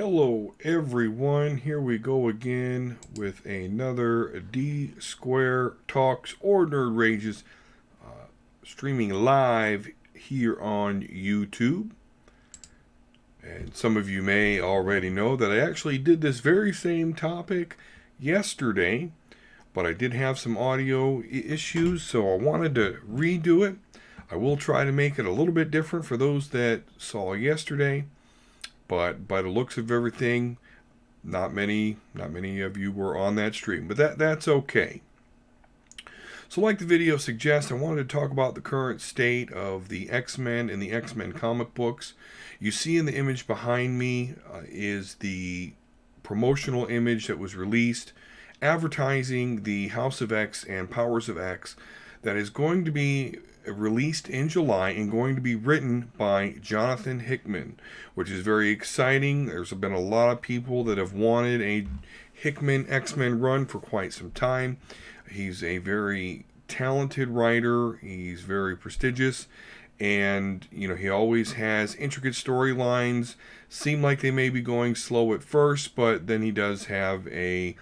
Hello everyone, here we go again with another D Square Talks or Nerd Rages streaming live here on YouTube. And some of you may already know that I actually did this very same topic yesterday, but I did have some audio issues, so I wanted to redo it. I will try to make it a little bit different for those that saw yesterday. But by the looks of everything, not many of you were on that stream. But that's okay. So like the video suggests, I wanted to talk about the current state of the X-Men and the X-Men comic books. You see in the image behind me is the promotional image that was released advertising the House of X and Powers of X that is going to be released in July and going to be written by Jonathan Hickman, which is very exciting. There's been a lot of people that have wanted a Hickman X-Men run for quite some time. He's a very talented writer. He's very prestigious. And, he always has intricate storylines. Seem like they may be going slow at first, but then he does have a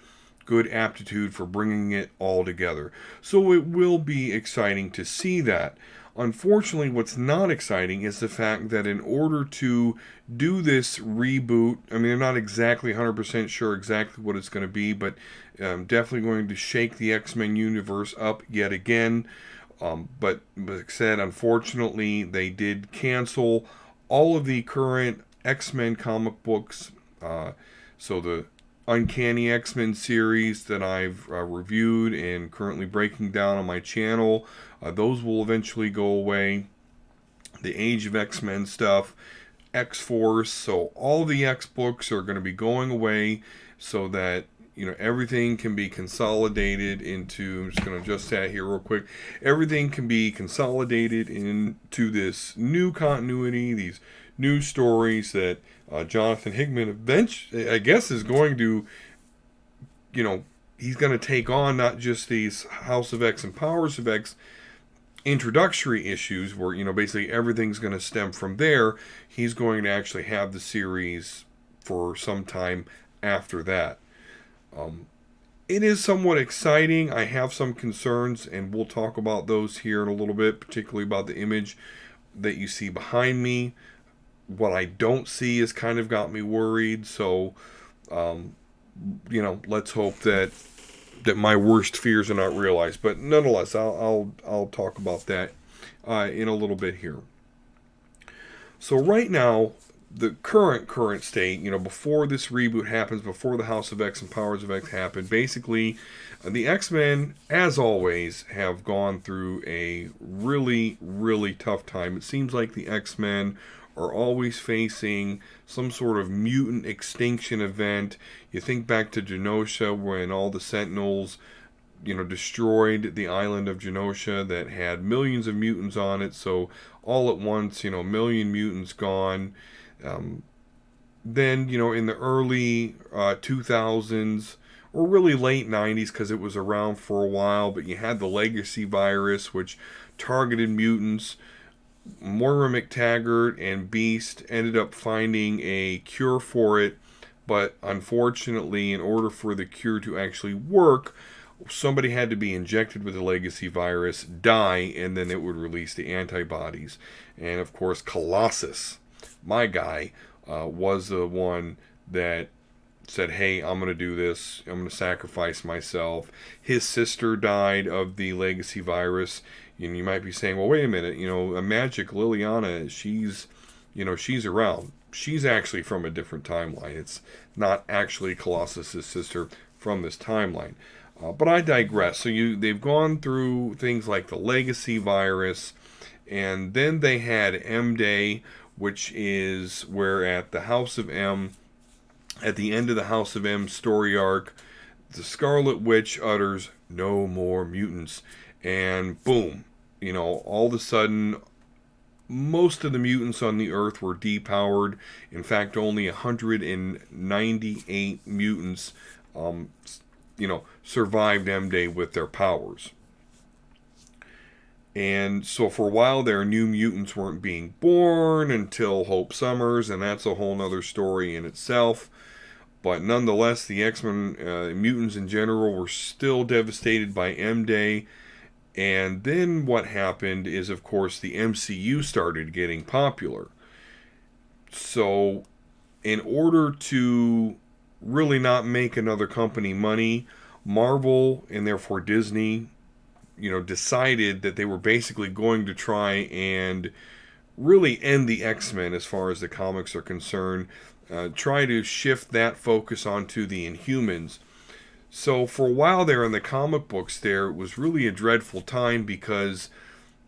good aptitude for bringing it all together. So it will be exciting to see that. Unfortunately, what's not exciting is the fact that in order to do this reboot, they're not exactly 100% sure exactly what it's going to be, but definitely going to shake the X-Men universe up yet again. But like I said, unfortunately, they did cancel all of the current X-Men comic books. So the Uncanny X-Men series that I've reviewed and currently breaking down on my channel, those will eventually go away. The Age of X-Men stuff, X-Force, so all the X books are going to be going away so that everything can be consolidated into, I'm just going to adjust that here real quick, everything can be consolidated into this new continuity, these new stories that Jonathan Hickman eventually, I guess, is going to, he's going to take on not just these House of X and Powers of X introductory issues where, basically everything's going to stem from there. He's going to actually have the series for some time after that. It is somewhat exciting. I have some concerns, and we'll talk about those here in a little bit, particularly about the image that you see behind me. What I don't see has kind of got me worried. So, let's hope that my worst fears are not realized. But nonetheless, I'll talk about that in a little bit here. So right now, the current state, before this reboot happens, before the House of X and Powers of X happen, basically, the X-Men, as always, have gone through a really, really tough time. It seems like the X-Men are always facing some sort of mutant extinction event. You think back to Genosha when all the Sentinels, destroyed the island of Genosha that had millions of mutants on it. So all at once, a million mutants gone. Then, in the early 2000s, or really late 90s, because it was around for a while, but you had the legacy virus, which targeted mutants. Moira McTaggart and Beast ended up finding a cure for it, but unfortunately, in order for the cure to actually work, somebody had to be injected with the legacy virus, die, and then it would release the antibodies. And of course, Colossus, my guy, was the one that said, hey, I'm going to do this. I'm going to sacrifice myself. His sister died of the legacy virus. And you might be saying, well, wait a minute. A Magic Liliana, she's around. She's actually from a different timeline. It's not actually Colossus' sister from this timeline. But I digress. So they've gone through things like the legacy virus. And then they had M-Day, which is where at the House of M, at the end of the House of M story arc, the Scarlet Witch utters, no more mutants. And boom, all of a sudden, most of the mutants on the Earth were depowered. In fact, only 198 mutants, survived M-Day with their powers. And so for a while there, New Mutants weren't being born until Hope Summers, and that's a whole nother story in itself. But nonetheless, the X-Men, mutants in general, were still devastated by M-Day. And then what happened is, of course, the MCU started getting popular. So in order to really not make another company money, Marvel and therefore Disney, decided that they were basically going to try and really end the X-Men as far as the comics are concerned. Try to shift that focus onto the Inhumans. So for a while there in the comic books there, it was really a dreadful time because,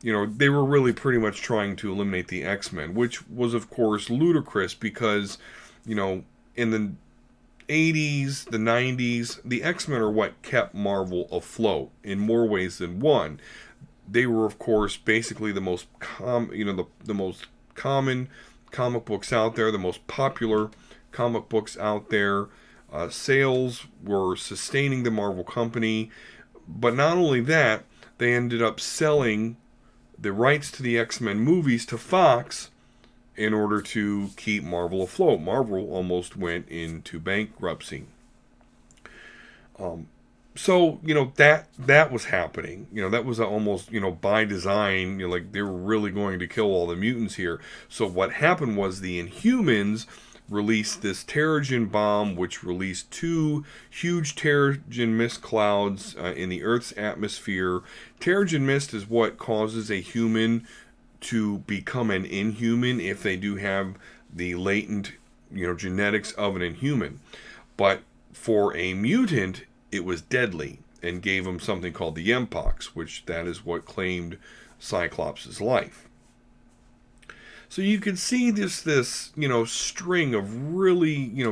they were really pretty much trying to eliminate the X-Men, which was of course ludicrous because, in the 80s, the 90s, the X-Men are what kept Marvel afloat in more ways than one. They were, of course, basically the most the most common comic books out there, the most popular comic books out there. Sales were sustaining the Marvel company, but not only that, they ended up selling the rights to the X-Men movies to Fox in order to keep Marvel afloat. Marvel almost went into bankruptcy. So that was happening. That was almost by design. Like they were really going to kill all the mutants here. So what happened was the Inhumans released this Terrigen bomb, which released 2 huge Terrigen mist clouds in the Earth's atmosphere. Terrigen mist is what causes a human to become an Inhuman if they do have the latent genetics of an Inhuman. But for a mutant, it was deadly and gave him something called the Mpox, which that is what claimed Cyclops' life. So you can see this string of really,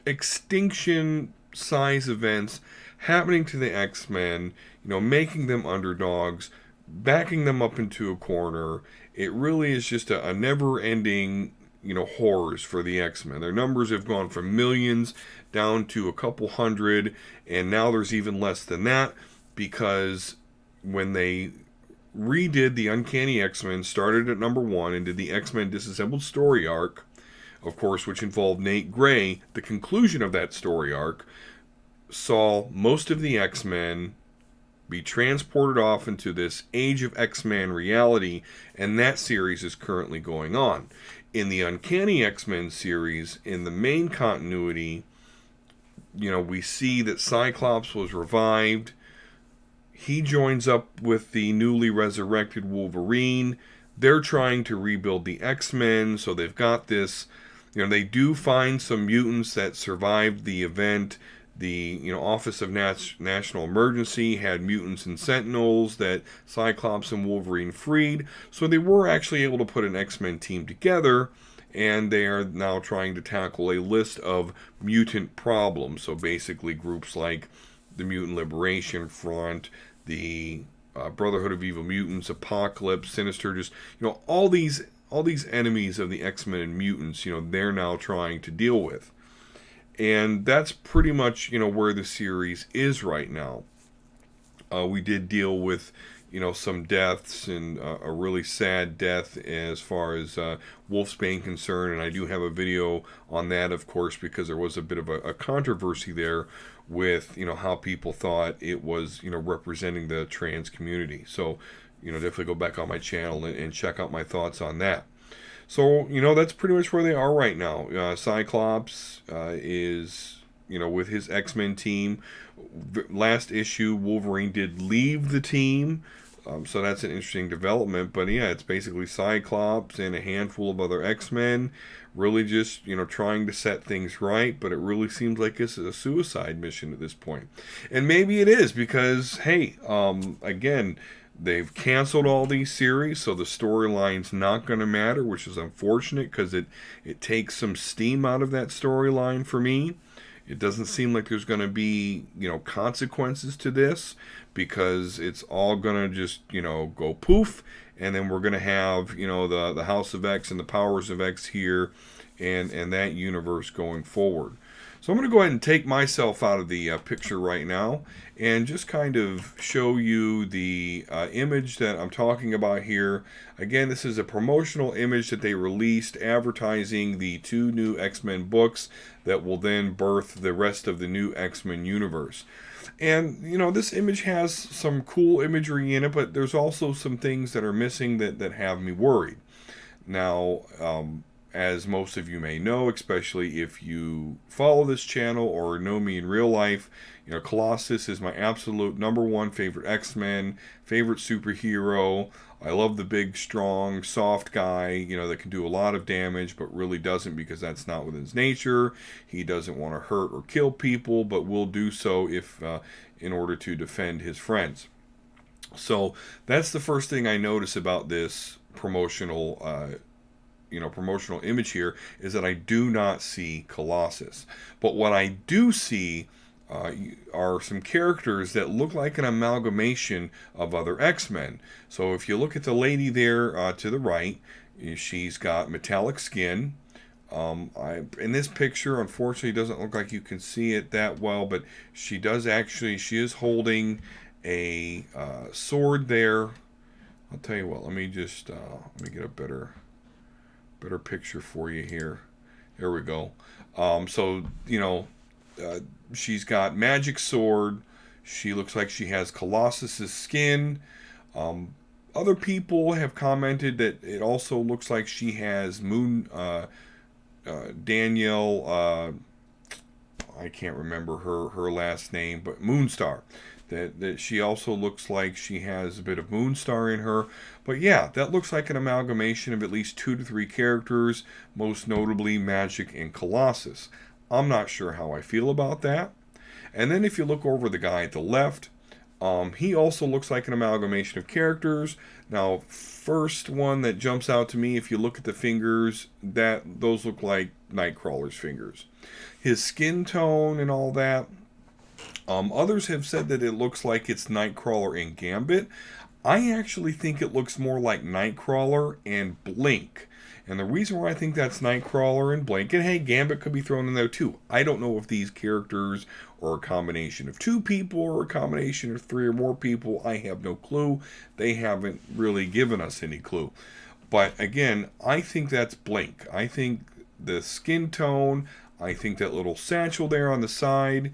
extinction size events happening to the X-Men, making them underdogs, backing them up into a corner. It really is just a never-ending, horrors for the X-Men. Their numbers have gone from millions down to a couple hundred, and now there's even less than that because when they redid the Uncanny X-Men, started at number 1 and did the X-Men Disassembled story arc, of course, which involved Nate Gray, the conclusion of that story arc saw most of the X-Men be transported off into this Age of X-Men reality, and that series is currently going on. In the Uncanny X-Men series, in the main continuity, we see that Cyclops was revived. He joins up with the newly resurrected Wolverine. They're trying to rebuild the X-Men, so they've got this, they do find some mutants that survived the event. The Office of National Emergency had mutants and Sentinels that Cyclops and Wolverine freed, so they were actually able to put an X-Men team together, and they are now trying to tackle a list of mutant problems. So basically groups like the Mutant Liberation Front, the Brotherhood of Evil Mutants, Apocalypse, Sinister, just all these enemies of the X-Men and mutants, they're now trying to deal with. And that's pretty much, where the series is right now. We did deal with, some deaths and a really sad death as far as Wolfsbane concerned. And I do have a video on that, of course, because there was a bit of a controversy there with, how people thought it was, representing the trans community. So, definitely go back on my channel and check out my thoughts on that. So, that's pretty much where they are right now. Cyclops is, with his X-Men team. Last issue, Wolverine did leave the team. So that's an interesting development. But yeah, it's basically Cyclops and a handful of other X-Men really just, trying to set things right. But it really seems like it's a suicide mission at this point. And maybe it is because, hey, again, they've canceled all these series, so the storyline's not going to matter, which is unfortunate because it takes some steam out of that storyline for me. It doesn't seem like there's going to be, consequences to this because it's all going to just, go poof, and then we're going to have, the House of X and the Powers of X here and that universe going forward. So I'm going to go ahead and take myself out of the picture right now and just kind of show you the image that I'm talking about here. Again, this is a promotional image that they released advertising the 2 new X-Men books that will then birth the rest of the new X-Men universe. And, this image has some cool imagery in it, but there's also some things that are missing that have me worried. Now, as most of you may know, especially if you follow this channel or know me in real life, Colossus is my absolute #1 favorite X-Men, favorite superhero. I love the big, strong, soft guy, that can do a lot of damage, but really doesn't because that's not within his nature. He doesn't want to hurt or kill people, but will do so if in order to defend his friends. So that's the first thing I notice about this promotional image here, is that I do not see Colossus. But what I do see are some characters that look like an amalgamation of other X-Men. So if you look at the lady there to the right, she's got metallic skin. In this picture, unfortunately, it doesn't look like you can see it that well, but she is holding a sword there. I'll tell you what, let me get a better picture for you here. There we go. She's got magic sword. She looks like she has Colossus's skin. Other people have commented that it also looks like she has Danielle. I can't remember her last name, but Moonstar. That she also looks like she has a bit of Moonstar in her. But yeah, that looks like an amalgamation of at least 2 to 3 characters, most notably Magic and Colossus. I'm not sure how I feel about that. And then if you look over the guy at the left, he also looks like an amalgamation of characters. Now, first one that jumps out to me, if you look at the fingers, those look like Nightcrawler's fingers. His skin tone and all that, others have said that it looks like it's Nightcrawler and Gambit. I actually think it looks more like Nightcrawler and Blink. And the reason why I think that's Nightcrawler and Blink, and hey, Gambit could be thrown in there too. I don't know if these characters are a combination of 2 people or a combination of 3 or more people. I have no clue. They haven't really given us any clue. But again, I think that's Blink. I think the skin tone, I think that little satchel there on the side.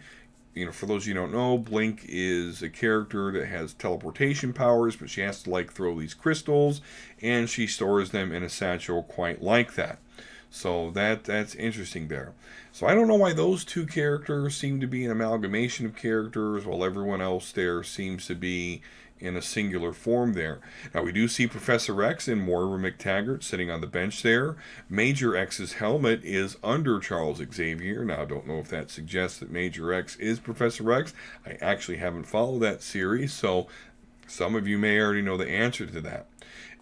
For those of you who don't know, Blink is a character that has teleportation powers, but she has to throw these crystals, and she stores them in a satchel quite like that. So that's interesting there. So I don't know why those 2 characters seem to be an amalgamation of characters, while everyone else there seems to be in a singular form there. Now, we do see Professor X and Moira McTaggart sitting on the bench there. Major X's helmet is under Charles Xavier. Now, I don't know if that suggests that Major X is Professor X. I actually haven't followed that series, so some of you may already know the answer to that.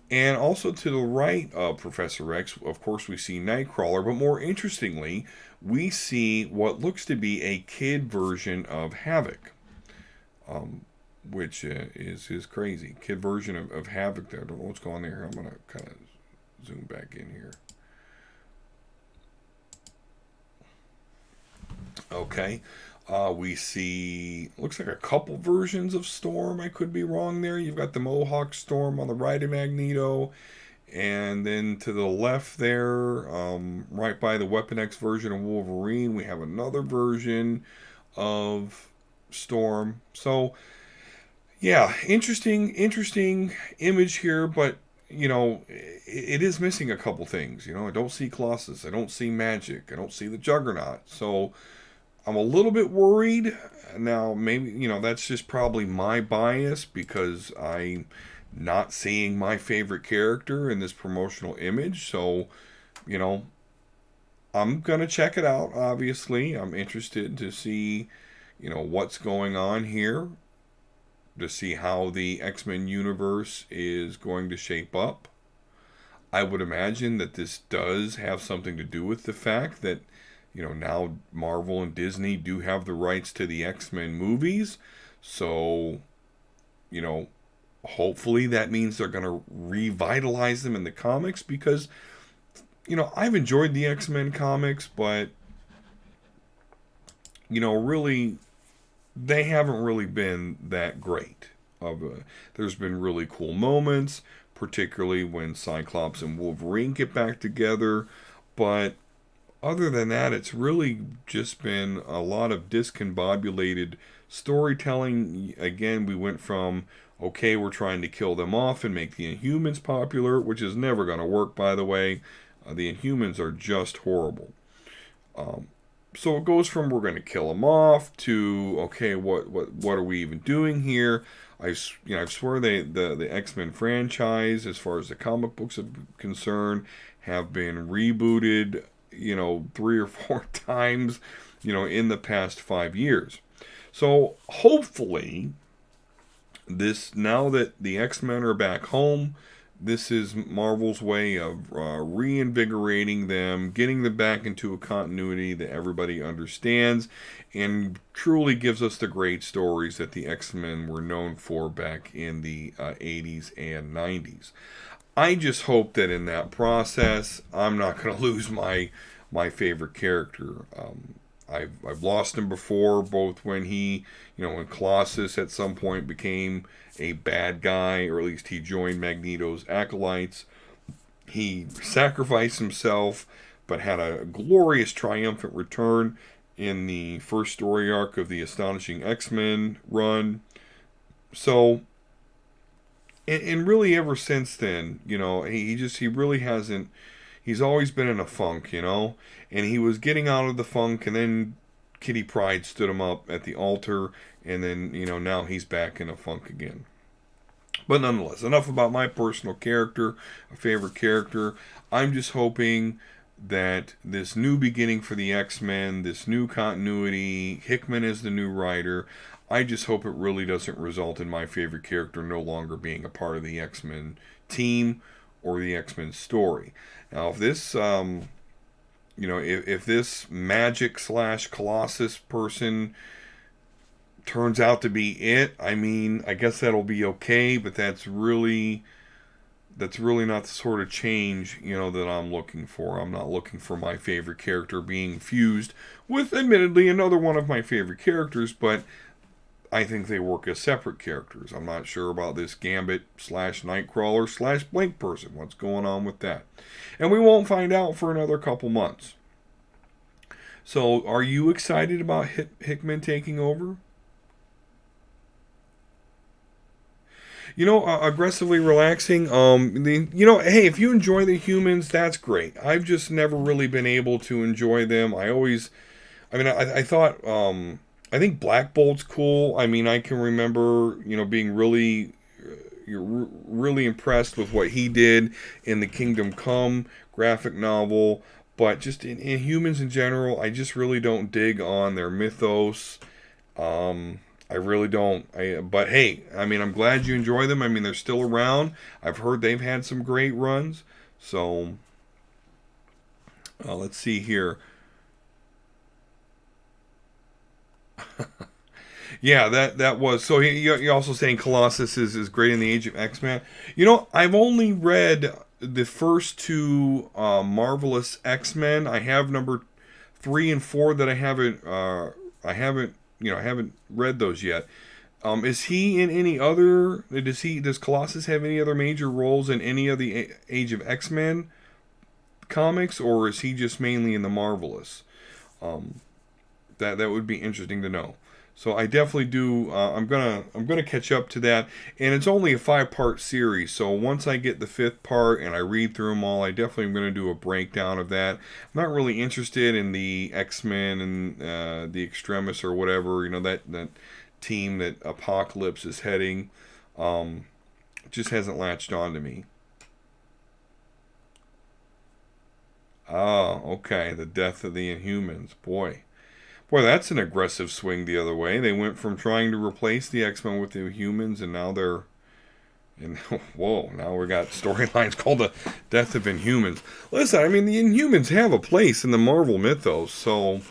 And also to the right of Professor X, of course, we see Nightcrawler, but more interestingly, we see what looks to be a kid version of Havoc. Which is crazy. Kid version of Havoc there. I don't know what's going on there. I'm going to kind of zoom back in here. Okay. We see, looks like a couple versions of Storm. I could be wrong there. You've got the Mohawk Storm on the right of Magneto. And then to the left there, right by the Weapon X version of Wolverine, we have another version of Storm. So, yeah, interesting image here, but, it is missing a couple things. I don't see Colossus. I don't see Magic. I don't see the Juggernaut. So I'm a little bit worried. Now, maybe, that's just probably my bias because I'm not seeing my favorite character in this promotional image. So, I'm going to check it out, obviously. I'm interested to see, what's going on here, to see how the X-Men universe is going to shape up. I would imagine that this does have something to do with the fact that, now Marvel and Disney do have the rights to the X-Men movies. So, hopefully that means they're going to revitalize them in the comics because, I've enjoyed the X-Men comics, but really, they haven't really been that great. There's been really cool moments, particularly when Cyclops and Wolverine get back together, but other than that, it's really just been a lot of discombobulated storytelling. Again, we went from, okay, we're trying to kill them off and make the Inhumans popular, which is never going to work, by the way. The Inhumans are just horrible. So it goes from we're going to kill them off to, okay, what are we even doing here? I swear the X-Men franchise, as far as the comic books are concerned, have been rebooted 3 or 4 times in the past 5 years. So hopefully this, now that the X-Men are back home, this is Marvel's way of reinvigorating them, getting them back into a continuity that everybody understands, and truly gives us the great stories that the X-Men were known for back in the 80s and 90s. I just hope that in that process, I'm not going to lose my favorite character. I've lost him before, both when when Colossus at some point became a bad guy, or at least he joined Magneto's acolytes. He sacrificed himself, but had a glorious triumphant return in the first story arc of the Astonishing X-Men run. So, and really ever since then, he really hasn't. He's always been in a funk, and he was getting out of the funk, and then Kitty Pryde stood him up at the altar, and then, now he's back in a funk again. But nonetheless, enough about my personal character, a favorite character. I'm just hoping that this new beginning for the X-Men, this new continuity, Hickman is the new writer, I just hope it really doesn't result in my favorite character no longer being a part of the X-Men team or the X-Men story. Now, if this, if this Magic / Colossus person turns out to be it, I guess that'll be okay, but that's really not the sort of change, that I'm looking for. I'm not looking for my favorite character being fused with, admittedly, another one of my favorite characters, but I think they work as separate characters. I'm not sure about this Gambit / Nightcrawler / Blink person. What's going on with that? And we won't find out for another couple months. So, are you excited about Hickman taking over? Aggressively relaxing. Hey, if you enjoy the Humans, that's great. I've just never really been able to enjoy them. I thought, I think Black Bolt's cool. I can remember, being really, really impressed with what he did in the Kingdom Come graphic novel. But just in Humans in general, I just really don't dig on their mythos. I really don't. But hey, I'm glad you enjoy them. They're still around. I've heard they've had some great runs. So, let's see here. Yeah, that was. So you're also saying Colossus is great in the Age of X-Men. I've only read the first 2 Marvelous X-Men. I have number 3 and 4 that I haven't read those yet. Is he in any other? Does Colossus have any other major roles in any of the Age of X-Men comics, or is he just mainly in the Marvelous? That would be interesting to know. So I definitely do. I'm gonna catch up to that, and it's only a 5-part series. So once I get the 5th part and I read through them all, I definitely am gonna do a breakdown of that. I'm not really interested in the X-Men and the Extremis or whatever. That team that Apocalypse is heading. Just hasn't latched on to me. Ah, okay. The death of the Inhumans. Boy, that's an aggressive swing the other way. They went from trying to replace the X-Men with the Humans, and now they're... And, whoa, now we got storylines called the Death of Inhumans. Listen, the Inhumans have a place in the Marvel mythos, so...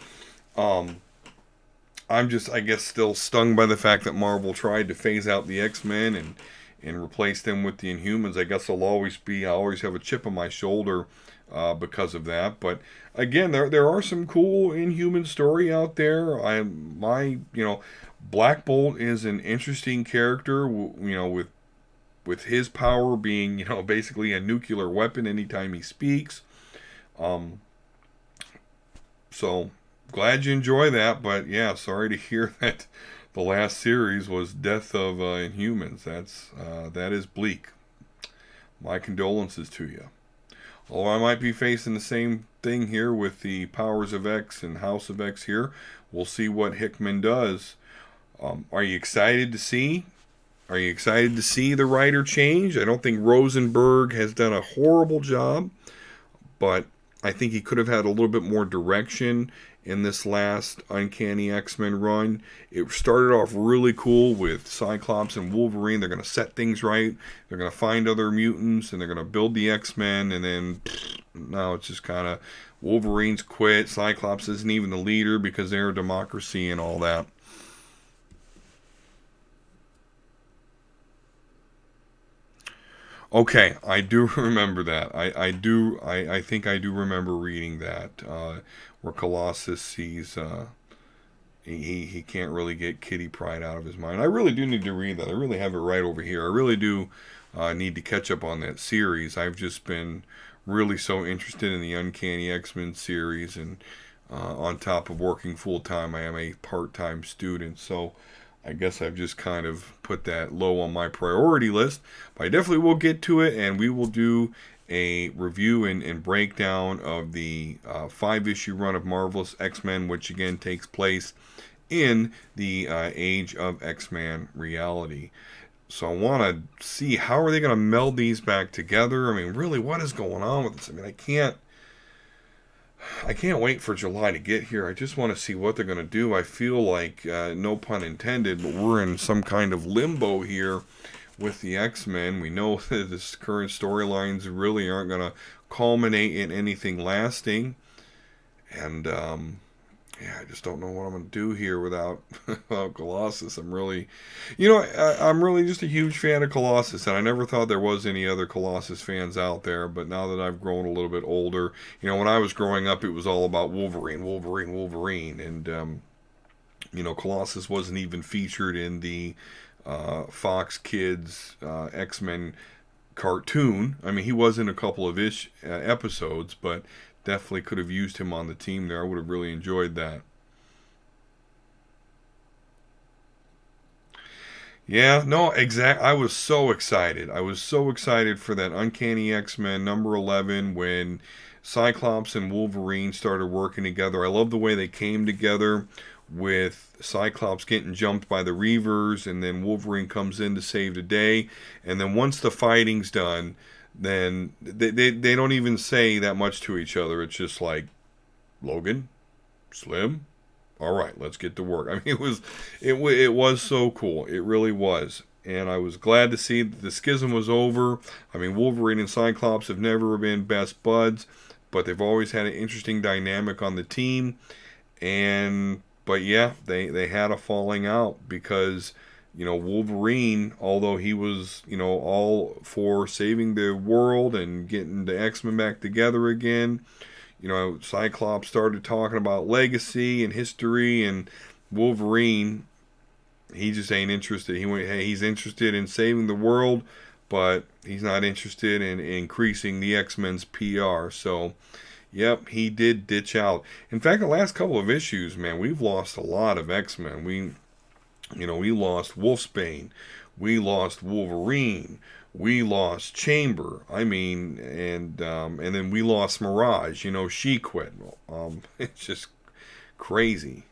I'm just, I guess, still stung by the fact that Marvel tried to phase out the X-Men and replace them with the Inhumans. I guess I'll always have a chip on my shoulder because of that. But again, there are some cool Inhuman story out there. Black Bolt is an interesting character. With his power being basically a nuclear weapon anytime he speaks. So glad you enjoy that, but yeah, sorry to hear that the last series was Death of Inhumans. That is bleak. My condolences to you. Although I might be facing the same thing here with the Powers of X and House of X here. We'll see what Hickman does. Are you excited to see? Are you excited to see the writer change? I don't think Rosenberg has done a horrible job, but I think he could have had a little bit more direction in this last Uncanny X-Men run. It started off really cool with Cyclops and Wolverine. They're going to set things right. They're going to find other mutants, and they're going to build the X-Men, and then now it's just kind of Wolverine's quit. Cyclops isn't even the leader because they're a democracy and all that. Okay, I do remember that. I think I do remember reading that where Colossus sees he can't really get Kitty Pryde out of his mind. I really do need to read that. I really have it right over here. I really do need to catch up on that series. I've just been really so interested in the Uncanny X-Men series, and on top of working full time, I am a part-time student, so I guess I've just kind of put that low on my priority list. But I definitely will get to it, and we will do a review and breakdown of the 5-issue run of Marvelous X-Men, which again takes place in the Age of X-Men reality. So I want to see how are they going to meld these back together. I mean, really, what is going on with this? I mean, I can't wait for July to get here. I just want to see what they're going to do. I feel like, no pun intended, but we're in some kind of limbo here with the X-Men. We know that this current storylines really aren't going to culminate in anything lasting. And, I just don't know what I'm going to do here without Colossus. I'm really just a huge fan of Colossus, and I never thought there was any other Colossus fans out there, but now that I've grown a little bit older, when I was growing up, it was all about Wolverine, and, Colossus wasn't even featured in the Fox Kids X-Men cartoon. I mean, he was in a couple of episodes, but definitely could have used him on the team there. I would have really enjoyed that. Yeah, no, I was so excited. I was so excited for that Uncanny X-Men number 11 when Cyclops and Wolverine started working together. I love the way they came together with Cyclops getting jumped by the Reavers, and then Wolverine comes in to save the day. And then once the fighting's done, then they don't even say that much to each other. It's just like, Logan, Slim, all right, let's get to work. I mean, it was so cool. It really was. And I was glad to see that the schism was over. I mean, Wolverine and Cyclops have never been best buds, but they've always had an interesting dynamic on the team. But yeah, they had a falling out because Wolverine, although he was, all for saving the world and getting the X-Men back together again, Cyclops started talking about legacy and history, and Wolverine, he just ain't interested. He's interested in saving the world, but he's not interested in increasing the X-Men's PR. So, yep, he did ditch out. In fact, the last couple of issues, man, we've lost a lot of X-Men. We lost Wolfsbane, we lost Wolverine, we lost Chamber. I mean, and then we lost Mirage. She quit. It's just crazy.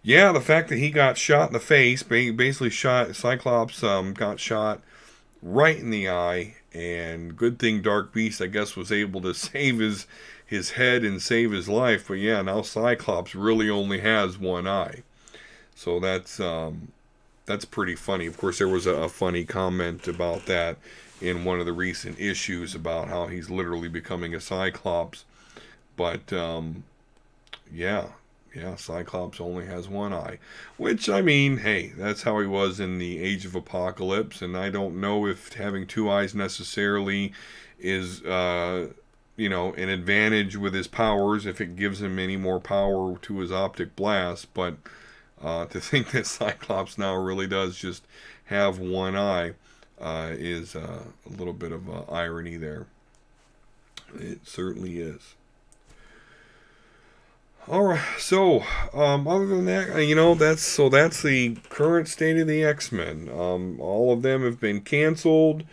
Yeah, the fact that he got shot in the face, basically Cyclops got shot right in the eye, and good thing Dark Beast, I guess, was able to save his head and save his life. But yeah, now Cyclops really only has one eye. So that's pretty funny. Of course, there was a funny comment about that in one of the recent issues about how he's literally becoming a Cyclops. But yeah, Yeah, Cyclops only has one eye. Which, I mean, hey, that's how he was in the Age of Apocalypse, and I don't know if having two eyes necessarily is, an advantage with his powers, if it gives him any more power to his optic blast, but to think that Cyclops now really does just have one eye is a little bit of irony there. It certainly is. All right. So, other than that, that's the current state of the X-Men. All of them have been canceled.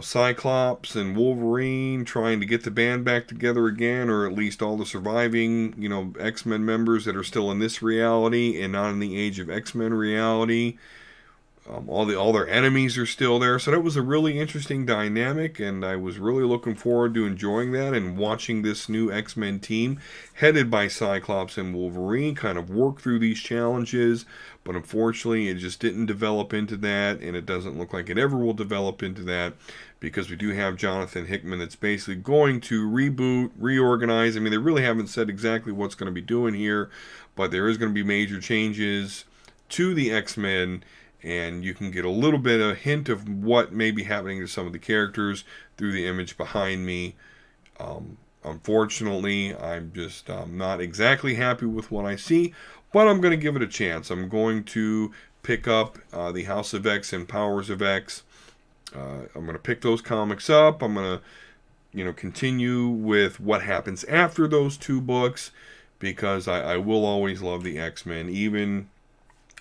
Cyclops and Wolverine trying to get the band back together again, or at least all the surviving, X-Men members that are still in this reality and not in the Age of X-Men reality. All their enemies are still there, so that was a really interesting dynamic, and I was really looking forward to enjoying that and watching this new X-Men team headed by Cyclops and Wolverine kind of work through these challenges. But unfortunately, it just didn't develop into that, and it doesn't look like it ever will develop into that, because we do have Jonathan Hickman that's basically going to reboot, reorganize. I mean, they really haven't said exactly what's going to be doing here, but there is going to be major changes to the X-Men, and you can get a little bit of a hint of what may be happening to some of the characters through the image behind me. Unfortunately, I'm just not exactly happy with what I see, but I'm going to give it a chance. I'm going to pick up the House of X and Powers of X. I'm going to pick those comics up. I'm going to, continue with what happens after those two books, because I will always love the X-Men, even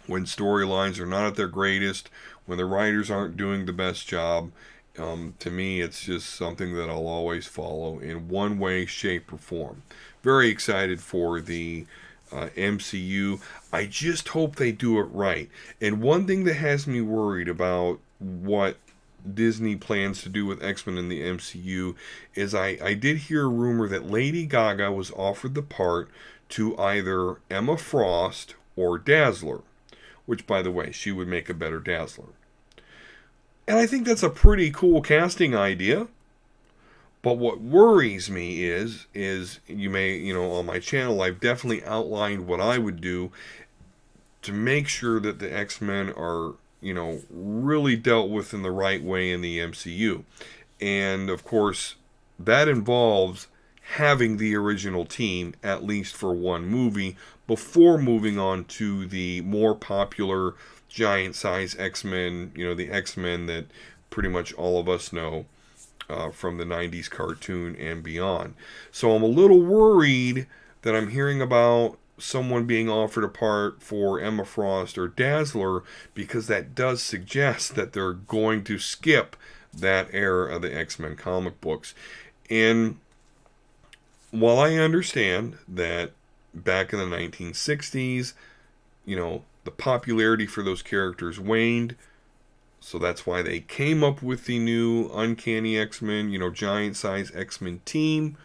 when storylines are not at their greatest, when the writers aren't doing the best job. To me, it's just something that I'll always follow in one way, shape, or form. Very excited for the MCU. I just hope they do it right. And one thing that has me worried about what Disney plans to do with X-Men in the MCU is I did hear a rumor that Lady Gaga was offered the part to either Emma Frost or Dazzler, which, by the way, she would make a better Dazzler. And I think that's a pretty cool casting idea. But what worries me is you may, on my channel, I've definitely outlined what I would do to make sure that the X-Men are, really dealt with in the right way in the MCU. And, of course, that involves having the original team, at least for one movie, before moving on to the more popular giant size X-Men, the X-Men that pretty much all of us know from the 90s cartoon and beyond. So I'm a little worried that I'm hearing about someone being offered a part for Emma Frost or Dazzler, because that does suggest that they're going to skip that era of the X-Men comic books. And while I understand that back in the 1960s, the popularity for those characters waned, so that's why they came up with the new Uncanny X-Men, giant size X-Men team.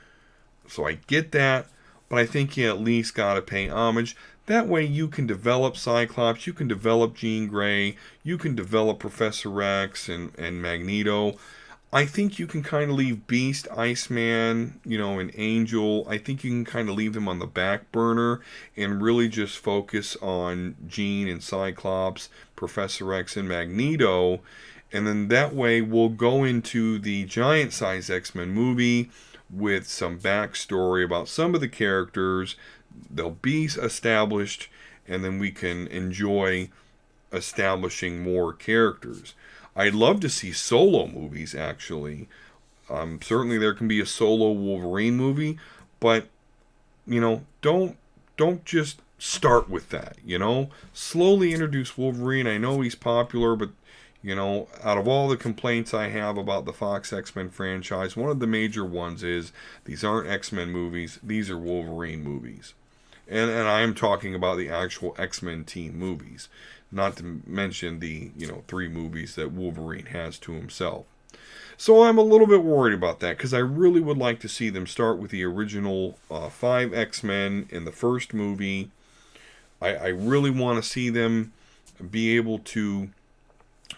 So I get that, but I think you at least got to pay homage. That way you can develop Cyclops, you can develop Jean Grey, you can develop Professor X and Magneto. I think you can kind of leave Beast, Iceman, and Angel. I think you can kind of leave them on the back burner and really just focus on Jean and Cyclops, Professor X and Magneto. And then that way we'll go into the giant size X-Men movie with some backstory about some of the characters. They'll be established, and then we can enjoy establishing more characters. I'd love to see solo movies, actually. Certainly there can be a solo Wolverine movie, but, don't just start with that, Slowly introduce Wolverine. I know he's popular, but, out of all the complaints I have about the Fox X-Men franchise, one of the major ones is these aren't X-Men movies, these are Wolverine movies. And I am talking about the actual X-Men team movies, not to mention the 3 movies that Wolverine has to himself. So I'm a little bit worried about that, because I really would like to see them start with the original 5 X-Men in the first movie. I really want to see them be able to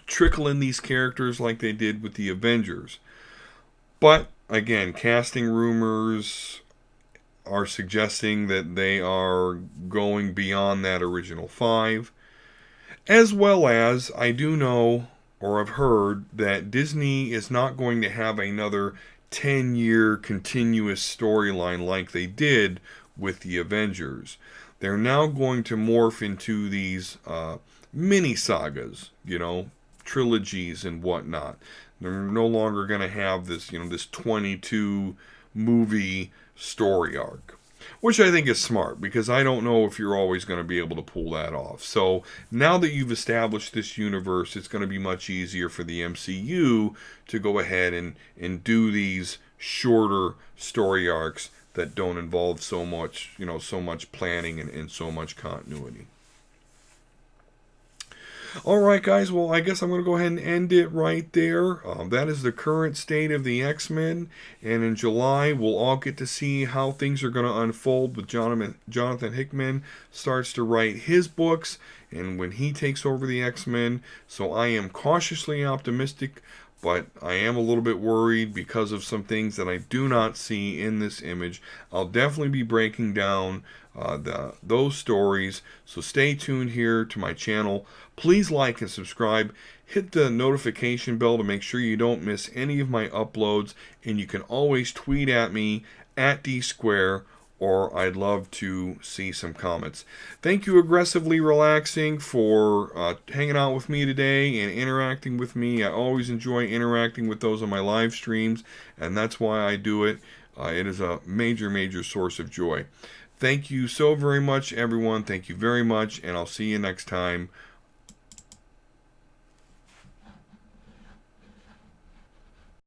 trickle in these characters like they did with the Avengers. But again, casting rumors, are suggesting that they are going beyond that original 5. As well as, I do know, or I've heard, that Disney is not going to have another 10-year continuous storyline like they did with the Avengers. They're now going to morph into these mini sagas, trilogies and whatnot. They're no longer going to have this, this 22 movie story arc, which I think is smart, because I don't know if you're always going to be able to pull that off. So now that you've established this universe, it's going to be much easier for the MCU to go ahead and do these shorter story arcs that don't involve so much, so much planning and so much continuity. Alright, guys, well, I guess I'm going to go ahead and end it right there. That is the current state of the X-Men, and in July, we'll all get to see how things are going to unfold with Jonathan Hickman starts to write his books, and when he takes over the X-Men. So I am cautiously optimistic, but I am a little bit worried because of some things that I do not see in this image. I'll definitely be breaking down those stories, so stay tuned here to my channel. Please like and subscribe. Hit the notification bell to make sure you don't miss any of my uploads, and you can always tweet at me at @DSquare, or I'd love to see some comments. Thank you, Aggressively Relaxing, for hanging out with me today and interacting with me. I always enjoy interacting with those on my live streams, and that's why I do it. It is a major, major source of joy. Thank you so very much, everyone. Thank you very much, and I'll see you next time.